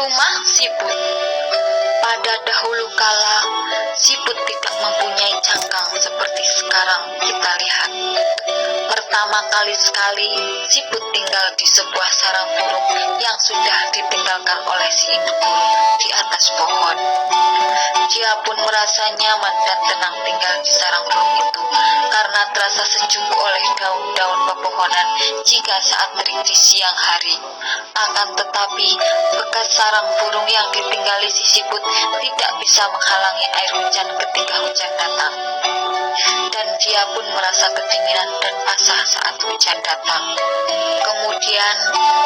Rumah siput. Pada dahulu kala, siput tidak mempunyai cangkang seperti sekarang kita lihat. Pertama kali sekali, siput tinggal di sebuah sarang burung yang sudah ditinggalkan oleh si induk burung di atas pohon. Dia pun merasa nyaman dan tenang tinggal di sarang burung itu karena terasa sejuk oleh daun-daun pepohonan jika saat terik di siang hari. Akan tetapi, bekas sarang burung yang ditinggali si siput tidak bisa menghalangi air hujan ketika hujan datang. Dan dia pun merasa kedinginan dan basah saat hujan datang. Kemudian,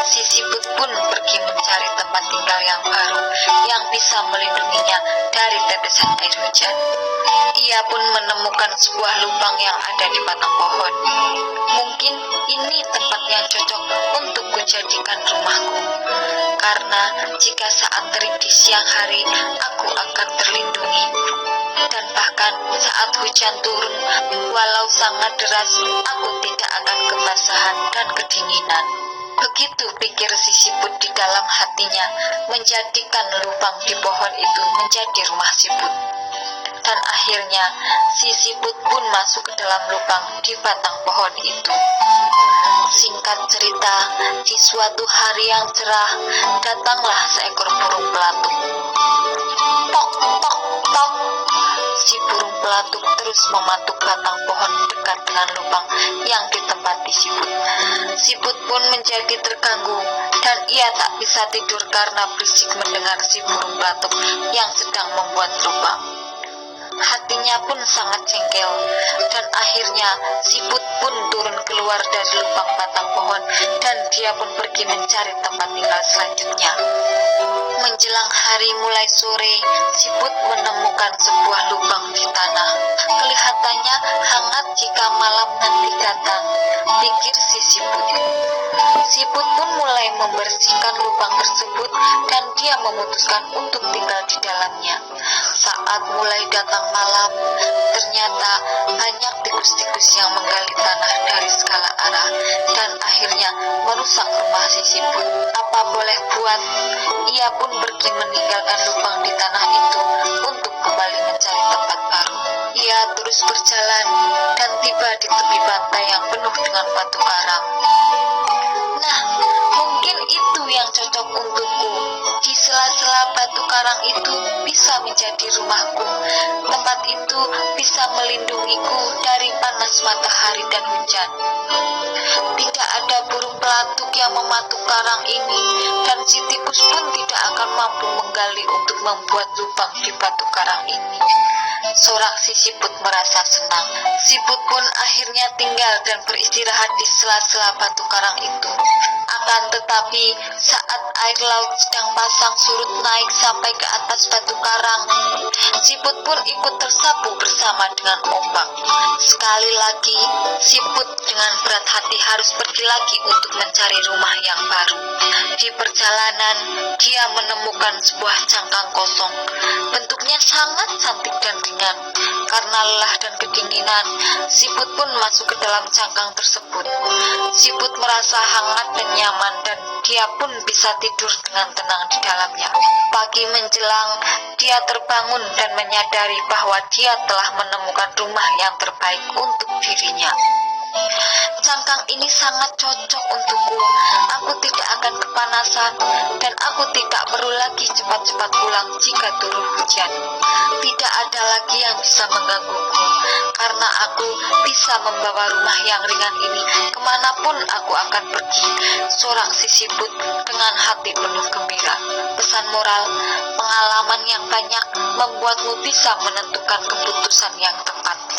si siput pun pergi mencari tempat tinggal yang baru yang bisa melindunginya dari tetesan air hujan. Ia pun menemukan sebuah lubang yang ada di batang pohon. Mungkin ini tempat yang cocok untuk kujadikan rumahku, karena jika saat terik di siang hari, aku akan terlindungi. Dan bahkan saat hujan turun, walau sangat deras, aku tidak akan kebasahan dan kedinginan. Begitu pikir si siput di dalam hatinya, menjadikan lubang di pohon itu menjadi rumah siput. Dan akhirnya si siput pun masuk ke dalam lubang di batang pohon itu. Singkat cerita, di suatu hari yang cerah, datanglah seekor burung pelatuk. Tok, tok, tok. Si burung pelatuk terus mematuk batang pohon dekat dengan lubang yang ditempati siput. Siput pun menjadi terganggu dan ia tak bisa tidur karena berisik mendengar si burung pelatuk yang sedang membuat lubang. Hatinya pun sangat jengkel, dan akhirnya siput pun turun keluar dari lubang batang pohon dan dia pun pergi mencari tempat tinggal selanjutnya. Menjelang hari mulai sore, siput menemukan sebuah lubang di tanah. Kelihatannya hangat jika malam nanti datang, pikir si siput. Siput pun mulai membersihkan lubang tersebut dan dia memutuskan untuk tinggal di dalamnya. Saat mulai datang malam, ternyata banyak tikus-tikus yang menggali tanah dari segala arah dan akhirnya merusak rumah si siput. Apa boleh buat, ia pun pergi meninggalkan lubang di tanah itu untuk kembali mencari tempat baru. Ia terus berjalan dan tiba di tepi pantai yang penuh dengan batu karang. Nah, mungkin itu yang cocok untukku. Di sela-sela batu karang itu bisa menjadi rumahku. Tempat itu bisa melindungiku dari panas matahari dan hujan. Tidak ada burung pelatuk yang mematuk karang ini, dan si tikus pun tidak akan mampu menggali untuk membuat lubang di batu karang ini. Sorak si siput merasa senang. Siput pun akhirnya tinggal dan beristirahat di sela-sela batu karang itu. Akan tetapi, saat air laut sedang pasang surut naik sampai ke atas batu karang, siput pun ikut tersapu bersama dengan ombak. Sekali lagi, siput dengan berat hati harus pergi lagi untuk mencari rumah yang baru. Di perjalanan, dia menemukan sebuah cangkang kosong. Bentuknya sangat cantik dan ringan. Karena lelah dan kedinginan, siput pun masuk ke dalam cangkang tersebut. Siput merasa hangat dan nyaman dan dia pun bisa tidur dengan tenang di dalamnya. Pagi menjelang, dia terbangun dan menyadari bahwa dia telah menemukan rumah yang terbaik untuk dirinya. Cangkang ini sangat cocok untukku. Aku tidak akan kepanasan dan aku tidak perlu lagi cepat-cepat pulang jika turun hujan. Tidak ada lagi yang bisa menggangguku karena aku bisa membawa rumah yang ringan ini kemanapun aku akan pergi. Sorak si siput dengan hati penuh gembira. Pesan moral, pengalaman yang banyak membuatmu bisa menentukan keputusan yang tepat.